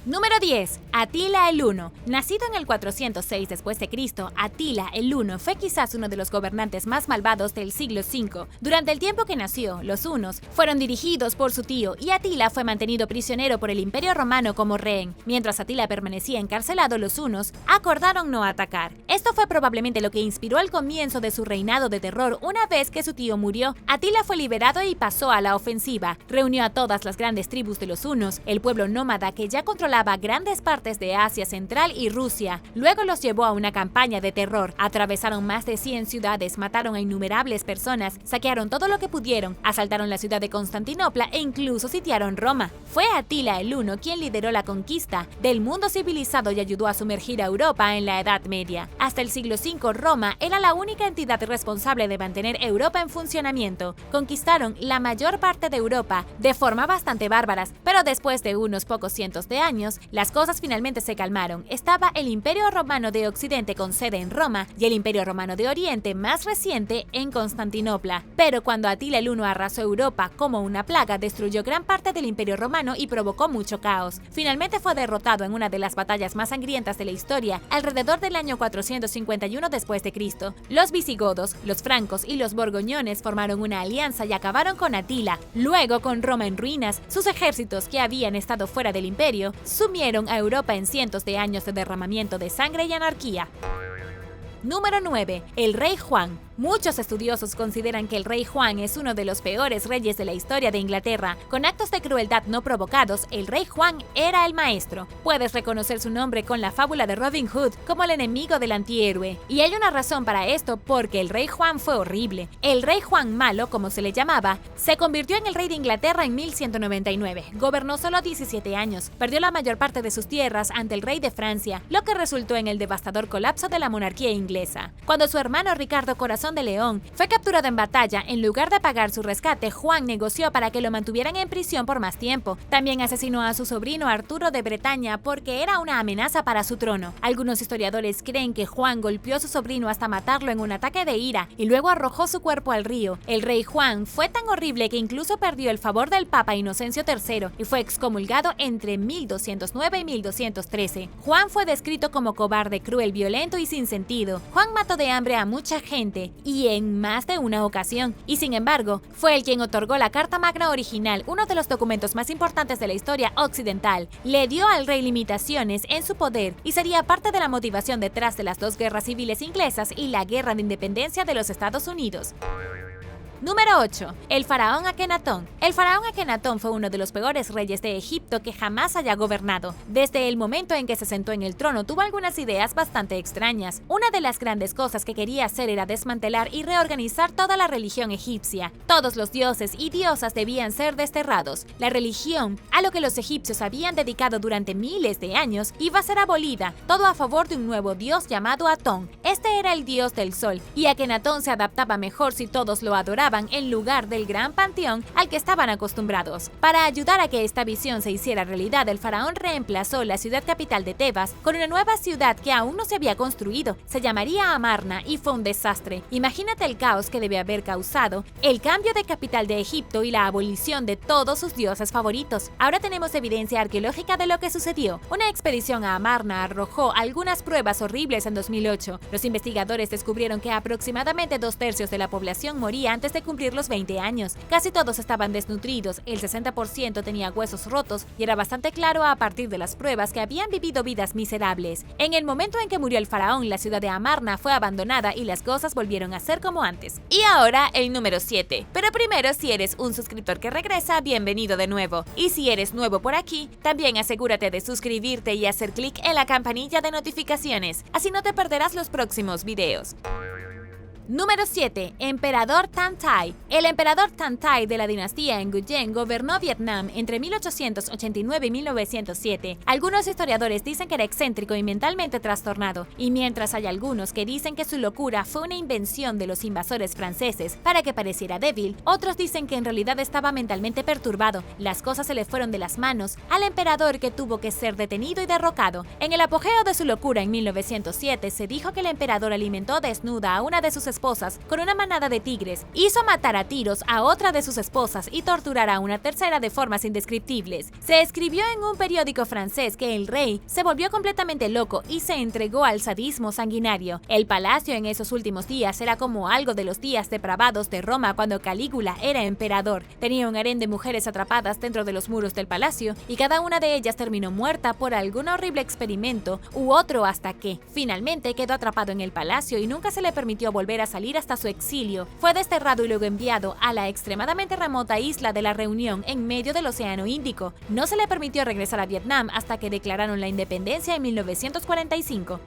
Número 10. Atila el Huno. Nacido en el 406 después de Cristo, Atila el Huno fue quizás uno de los gobernantes más malvados del siglo V. Durante el tiempo que nació, los hunos fueron dirigidos por su tío y Atila fue mantenido prisionero por el Imperio Romano como rehén. Mientras Atila permanecía encarcelado, los hunos acordaron no atacar. Esto fue probablemente lo que inspiró el comienzo de su reinado de terror. Una vez que su tío murió, Atila fue liberado y pasó a la ofensiva. Reunió a todas las grandes tribus de los hunos, el pueblo nómada que ya controlaba grandes partes de Asia Central y Rusia. Luego los llevó a una campaña de terror. Atravesaron más de 100 ciudades, mataron a innumerables personas, saquearon todo lo que pudieron, asaltaron la ciudad de Constantinopla e incluso sitiaron Roma. Fue Atila el Huno quien lideró la conquista del mundo civilizado y ayudó a sumergir a Europa en la Edad Media. Hasta el siglo V, Roma era la única entidad responsable de mantener Europa en funcionamiento. Conquistaron la mayor parte de Europa de forma bastante bárbara, pero después de unos pocos cientos de años, las cosas finalmente se calmaron. Estaba el Imperio Romano de Occidente con sede en Roma y el Imperio Romano de Oriente más reciente en Constantinopla. Pero cuando Atila el Huno arrasó Europa como una plaga, destruyó gran parte del Imperio Romano y provocó mucho caos. Finalmente fue derrotado en una de las batallas más sangrientas de la historia, alrededor del año 451 después de Cristo. Los visigodos, los francos y los borgoñones formaron una alianza y acabaron con Atila. Luego, con Roma en ruinas, sus ejércitos que habían estado fuera del imperio sumieron a Europa en cientos de años de derramamiento de sangre y anarquía. Número 9. El rey Juan. Muchos estudiosos consideran que el rey Juan es uno de los peores reyes de la historia de Inglaterra. Con actos de crueldad no provocados, el rey Juan era el maestro. Puedes reconocer su nombre con la fábula de Robin Hood como el enemigo del antihéroe. Y hay una razón para esto, porque el rey Juan fue horrible. El rey Juan Malo, como se le llamaba, se convirtió en el rey de Inglaterra en 1199. Gobernó solo 17 años. Perdió la mayor parte de sus tierras ante el rey de Francia, lo que resultó en el devastador colapso de la monarquía inglesa. Cuando su hermano Ricardo Corazón de León fue capturado en batalla, en lugar de pagar su rescate, Juan negoció para que lo mantuvieran en prisión por más tiempo. También asesinó a su sobrino Arturo de Bretaña porque era una amenaza para su trono. Algunos historiadores creen que Juan golpeó a su sobrino hasta matarlo en un ataque de ira y luego arrojó su cuerpo al río. El rey Juan fue tan horrible que incluso perdió el favor del Papa Inocencio III y fue excomulgado entre 1209 y 1213. Juan fue descrito como cobarde, cruel, violento y sin sentido. Juan mató de hambre a mucha gente y en más de una ocasión. Y sin embargo, fue él quien otorgó la Carta Magna original, uno de los documentos más importantes de la historia occidental. Le dio al rey limitaciones en su poder y sería parte de la motivación detrás de las dos guerras civiles inglesas y la Guerra de Independencia de los Estados Unidos. Número 8. El faraón Akenatón. El faraón Akenatón fue uno de los peores reyes de Egipto que jamás haya gobernado. Desde el momento en que se sentó en el trono, tuvo algunas ideas bastante extrañas. Una de las grandes cosas que quería hacer era desmantelar y reorganizar toda la religión egipcia. Todos los dioses y diosas debían ser desterrados. La religión, a lo que los egipcios habían dedicado durante miles de años, iba a ser abolida, todo a favor de un nuevo dios llamado Atón. Este era el dios del sol, y Akenatón se adaptaba mejor si todos lo adoraban en lugar del gran panteón al que estaban acostumbrados. Para ayudar a que esta visión se hiciera realidad, el faraón reemplazó la ciudad capital de Tebas con una nueva ciudad que aún no se había construido. Se llamaría Amarna y fue un desastre. Imagínate el caos que debe haber causado el cambio de capital de Egipto y la abolición de todos sus dioses favoritos. Ahora tenemos evidencia arqueológica de lo que sucedió. Una expedición a Amarna arrojó algunas pruebas horribles en 2008. Los investigadores descubrieron que aproximadamente 2/3 de la población moría antes de cumplir los 20 años. Casi todos estaban desnutridos, el 60% tenía huesos rotos y era bastante claro a partir de las pruebas que habían vivido vidas miserables. En el momento en que murió el faraón, la ciudad de Amarna fue abandonada y las cosas volvieron a ser como antes. Y ahora el número 7. Pero primero, si eres un suscriptor que regresa, bienvenido de nuevo. Y si eres nuevo por aquí, también asegúrate de suscribirte y hacer clic en la campanilla de notificaciones, así no te perderás los próximos videos. Número 7. Emperador Tan Thai. El emperador Tan Thai de la dinastía Nguyen gobernó Vietnam entre 1889 y 1907. Algunos historiadores dicen que era excéntrico y mentalmente trastornado, y mientras hay algunos que dicen que su locura fue una invención de los invasores franceses para que pareciera débil, otros dicen que en realidad estaba mentalmente perturbado. Las cosas se le fueron de las manos al emperador, que tuvo que ser detenido y derrocado. En el apogeo de su locura en 1907 se dijo que el emperador alimentó desnuda a una de sus esposas con una manada de tigres, hizo matar a tiros a otra de sus esposas y torturar a una tercera de formas indescriptibles. Se escribió en un periódico francés que el rey se volvió completamente loco y se entregó al sadismo sanguinario. El palacio en esos últimos días era como algo de los días depravados de Roma cuando Calígula era emperador. Tenía un harén de mujeres atrapadas dentro de los muros del palacio y cada una de ellas terminó muerta por algún horrible experimento u otro hasta que, finalmente, quedó atrapado en el palacio y nunca se le permitió volver a salir hasta su exilio. Fue desterrado y luego enviado a la extremadamente remota isla de la Reunión en medio del Océano Índico. No se le permitió regresar a Vietnam hasta que declararon la independencia en 1945.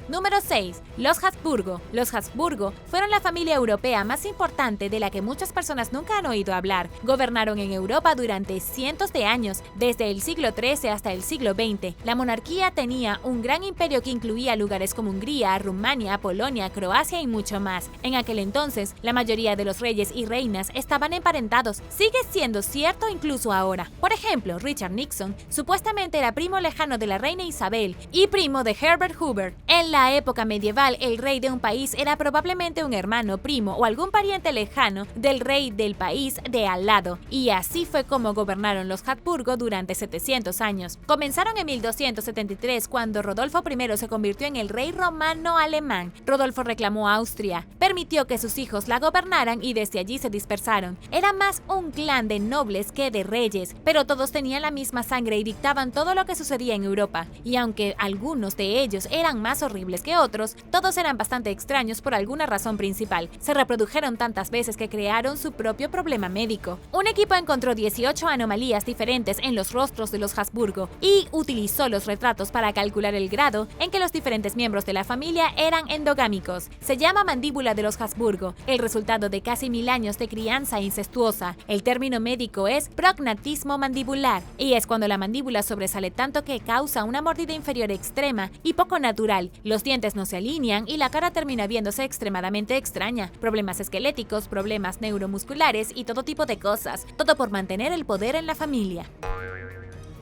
Número 6. Los Habsburgo. Los Habsburgo fueron la familia europea más importante de la que muchas personas nunca han oído hablar. Gobernaron en Europa durante cientos de años, desde el siglo XIII hasta el siglo XX. La monarquía tenía un gran imperio que incluía lugares como Hungría, Rumania, Polonia, Croacia y mucho más. En aquel entonces, la mayoría de los reyes y reinas estaban emparentados. Sigue siendo cierto incluso ahora. Por ejemplo, Richard Nixon supuestamente era primo lejano de la reina Isabel y primo de Herbert Hoover. En la época medieval, el rey de un país era probablemente un hermano, primo o algún pariente lejano del rey del país de al lado, y así fue como gobernaron los Habsburgo durante 700 años. Comenzaron en 1273 cuando Rodolfo I se convirtió en el rey romano alemán. Rodolfo reclamó Austria, permitió que sus hijos la gobernaran y desde allí se dispersaron. Era más un clan de nobles que de reyes, pero todos tenían la misma sangre y dictaban todo lo que sucedía en Europa, y aunque algunos de ellos eran más horribles que otros, todos eran bastante extraños por alguna razón principal. Se reprodujeron tantas veces que crearon su propio problema médico. Un equipo encontró 18 anomalías diferentes en los rostros de los Habsburgo y utilizó los retratos para calcular el grado en que los diferentes miembros de la familia eran endogámicos. Se llama mandíbula de los Habsburgo, el resultado de casi 1000 años de crianza incestuosa. El término médico es prognatismo mandibular y es cuando la mandíbula sobresale tanto que causa una mordida inferior extrema y poco natural. Los dientes no se alinean y la cara termina viéndose extremadamente extraña. Problemas esqueléticos, problemas neuromusculares y todo tipo de cosas. Todo por mantener el poder en la familia.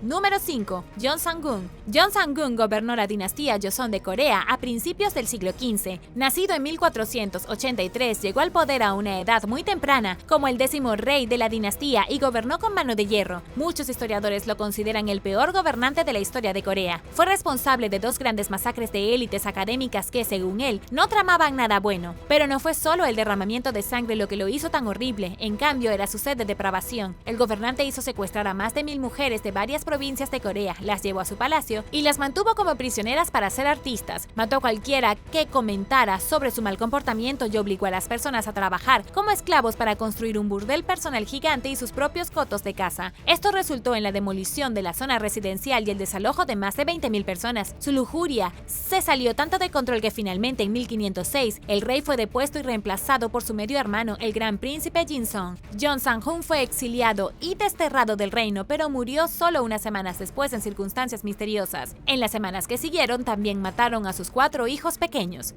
Número 5. Jeon Sang-gun. Jeon Sang-gun gobernó la dinastía Joseon de Corea a principios del siglo XV. Nacido en 1483, llegó al poder a una edad muy temprana como el 10º rey de la dinastía y gobernó con mano de hierro. Muchos historiadores lo consideran el peor gobernante de la historia de Corea. Fue responsable de 2 grandes masacres de élites académicas que, según él, no tramaban nada bueno. Pero no fue solo el derramamiento de sangre lo que lo hizo tan horrible, en cambio era su sed de depravación. El gobernante hizo secuestrar a más de 1000 mujeres de varias provincias de Corea, las llevó a su palacio y las mantuvo como prisioneras para ser artistas. Mató a cualquiera que comentara sobre su mal comportamiento y obligó a las personas a trabajar como esclavos para construir un burdel personal gigante y sus propios cotos de caza. Esto resultó en la demolición de la zona residencial y el desalojo de más de 20.000 personas. Su lujuria se salió tanto de control que finalmente en 1506 el rey fue depuesto y reemplazado por su medio hermano, el gran príncipe Jinzong. Jeon Sang-gun fue exiliado y desterrado del reino, pero murió solo unas semanas después en circunstancias misteriosas. En las semanas que siguieron también mataron a sus 4 hijos pequeños.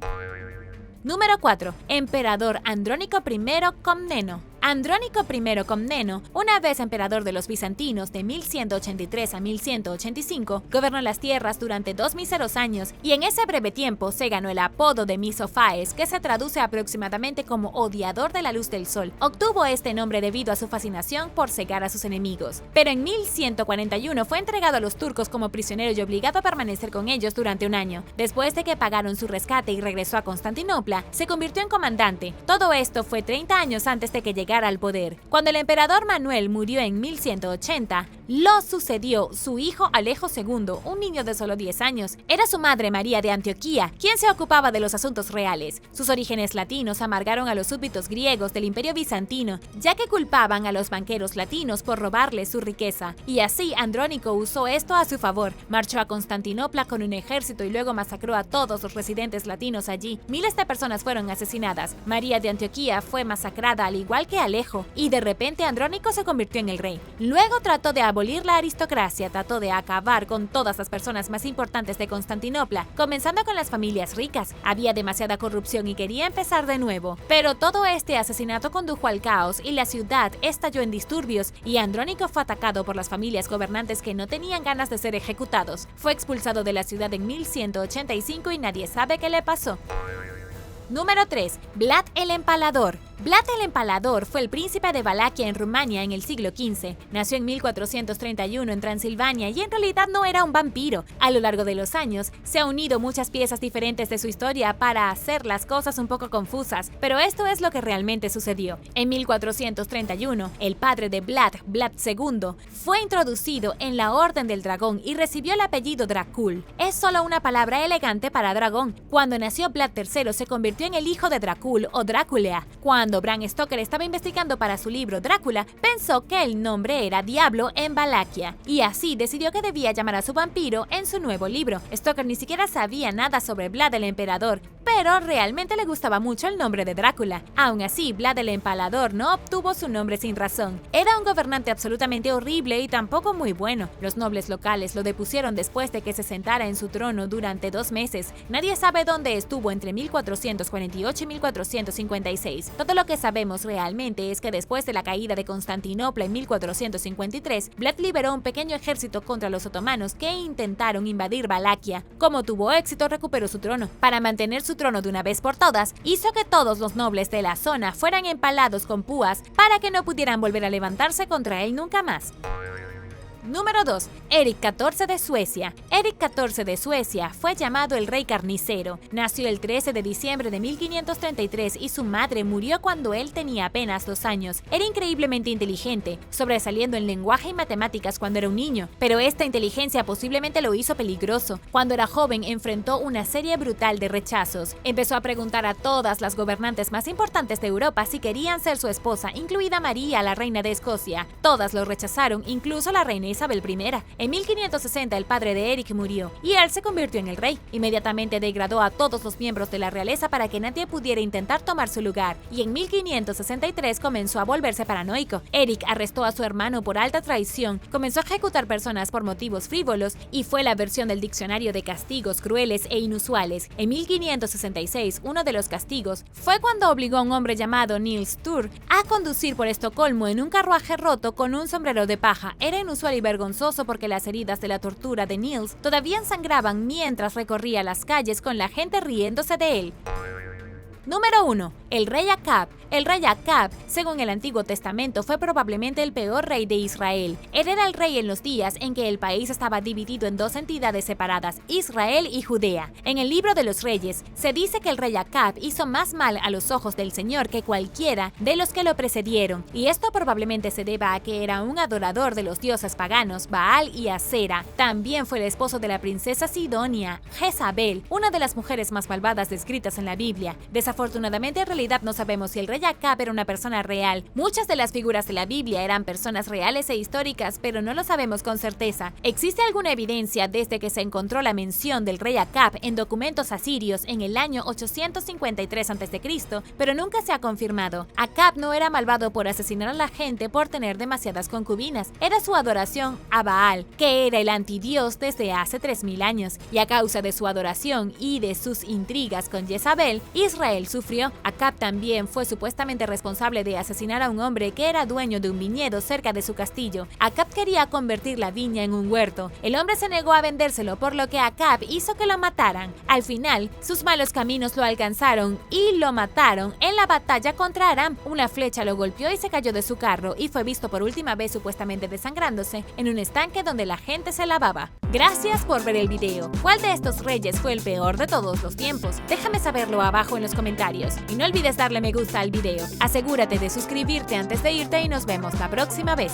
Número 4. Emperador Andrónico I Comneno. Andrónico I Comneno, una vez emperador de los bizantinos de 1183 a 1185, gobernó las tierras durante 2 míseros años y en ese breve tiempo se ganó el apodo de Misophaes, que se traduce aproximadamente como odiador de la luz del sol. Obtuvo este nombre debido a su fascinación por cegar a sus enemigos. Pero en 1141 fue entregado a los turcos como prisionero y obligado a permanecer con ellos durante un año. Después de que pagaron su rescate y regresó a Constantinopla, se convirtió en comandante. Todo esto fue 30 años antes de que llegara al poder. Cuando el emperador Manuel murió en 1180, lo sucedió su hijo Alejo II, un niño de solo 10 años. Era su madre María de Antioquía quien se ocupaba de los asuntos reales. Sus orígenes latinos amargaron a los súbditos griegos del Imperio Bizantino, ya que culpaban a los banqueros latinos por robarles su riqueza. Y así Andrónico usó esto a su favor. Marchó a Constantinopla con un ejército y luego masacró a todos los residentes latinos allí. Miles de personas fueron asesinadas. María de Antioquía fue masacrada al igual que Alejo, y de repente Andrónico se convirtió en el rey. Luego trató de abolir la aristocracia, trató de acabar con todas las personas más importantes de Constantinopla, comenzando con las familias ricas. Había demasiada corrupción y quería empezar de nuevo. Pero todo este asesinato condujo al caos y la ciudad estalló en disturbios, y Andrónico fue atacado por las familias gobernantes que no tenían ganas de ser ejecutados. Fue expulsado de la ciudad en 1185 y nadie sabe qué le pasó. Número 3. Vlad el Empalador. Vlad el Empalador fue el príncipe de Valaquia en Rumania en el siglo XV. Nació en 1431 en Transilvania y en realidad no era un vampiro. A lo largo de los años, se han unido muchas piezas diferentes de su historia para hacer las cosas un poco confusas, pero esto es lo que realmente sucedió. En 1431, el padre de Vlad, Vlad II, fue introducido en la Orden del Dragón y recibió el apellido Dracul. Es solo una palabra elegante para dragón. Cuando nació Vlad III, se convirtió en el hijo de Dracul o Drácula. Cuando Bram Stoker estaba investigando para su libro Drácula, pensó que el nombre era Diablo en Valaquia, y así decidió que debía llamar a su vampiro en su nuevo libro. Stoker ni siquiera sabía nada sobre Vlad el Emperador, pero realmente le gustaba mucho el nombre de Drácula. Aún así, Vlad el Empalador no obtuvo su nombre sin razón. Era un gobernante absolutamente horrible y tampoco muy bueno. Los nobles locales lo depusieron después de que se sentara en su trono durante 2 meses. Nadie sabe dónde estuvo entre 1448 y 1456. Todo lo que sabemos realmente es que después de la caída de Constantinopla en 1453, Vlad liberó un pequeño ejército contra los otomanos que intentaron invadir Valaquia. Como tuvo éxito, recuperó su trono. Para mantener su trono de una vez por todas, hizo que todos los nobles de la zona fueran empalados con púas para que no pudieran volver a levantarse contra él nunca más. Número 2. Eric XIV de Suecia. Eric XIV de Suecia fue llamado el Rey Carnicero. Nació el 13 de diciembre de 1533 y su madre murió cuando él tenía apenas 2 años. Era increíblemente inteligente, sobresaliendo en lenguaje y matemáticas cuando era un niño, pero esta inteligencia posiblemente lo hizo peligroso. Cuando era joven, enfrentó una serie brutal de rechazos. Empezó a preguntar a todas las gobernantes más importantes de Europa si querían ser su esposa, incluida María, la reina de Escocia. Todas lo rechazaron, incluso la reina Isabel I. En 1560 el padre de Eric murió y él se convirtió en el rey. Inmediatamente degradó a todos los miembros de la realeza para que nadie pudiera intentar tomar su lugar, y en 1563 comenzó a volverse paranoico. Eric arrestó a su hermano por alta traición, comenzó a ejecutar personas por motivos frívolos y fue la versión del diccionario de castigos crueles e inusuales. En 1566, uno de los castigos fue cuando obligó a un hombre llamado Niels Thur a conducir por Estocolmo en un carruaje roto con un sombrero de paja. Era inusual y vergonzoso porque las heridas de la tortura de Niels todavía sangraban mientras recorría las calles con la gente riéndose de él. Número 1. El rey Acab. El rey Acab, según el Antiguo Testamento, fue probablemente el peor rey de Israel. Él era el rey en los días en que el país estaba dividido en 2 entidades separadas, Israel y Judea. En el libro de los Reyes, se dice que el rey Acab hizo más mal a los ojos del Señor que cualquiera de los que lo precedieron, y esto probablemente se deba a que era un adorador de los dioses paganos, Baal y Asera. También fue el esposo de la princesa Sidonia, Jezabel, una de las mujeres más malvadas descritas en la Biblia. Desafortunadamente, en realidad no sabemos si el rey Acab era una persona real. Muchas de las figuras de la Biblia eran personas reales e históricas, pero no lo sabemos con certeza. ¿Existe alguna evidencia desde que se encontró la mención del rey Acab en documentos asirios en el año 853 a.C., pero nunca se ha confirmado? Acab no era malvado por asesinar a la gente por tener demasiadas concubinas. Era su adoración a Baal, que era el antidios desde hace 3000 años, y a causa de su adoración y de sus intrigas con Jezabel, Israel sufrió. Acab también fue supuestamente responsable de asesinar a un hombre que era dueño de un viñedo cerca de su castillo. Acab quería convertir la viña en un huerto. El hombre se negó a vendérselo, por lo que Acab hizo que lo mataran. Al final, sus malos caminos lo alcanzaron y lo mataron en la batalla contra Aram. Una flecha lo golpeó y se cayó de su carro, y fue visto por última vez supuestamente desangrándose en un estanque donde la gente se lavaba. Gracias por ver el video. ¿Cuál de estos reyes fue el peor de todos los tiempos? Déjame saberlo abajo en los comentarios. Y no olvides darle me gusta al video. Asegúrate de suscribirte antes de irte y nos vemos la próxima vez.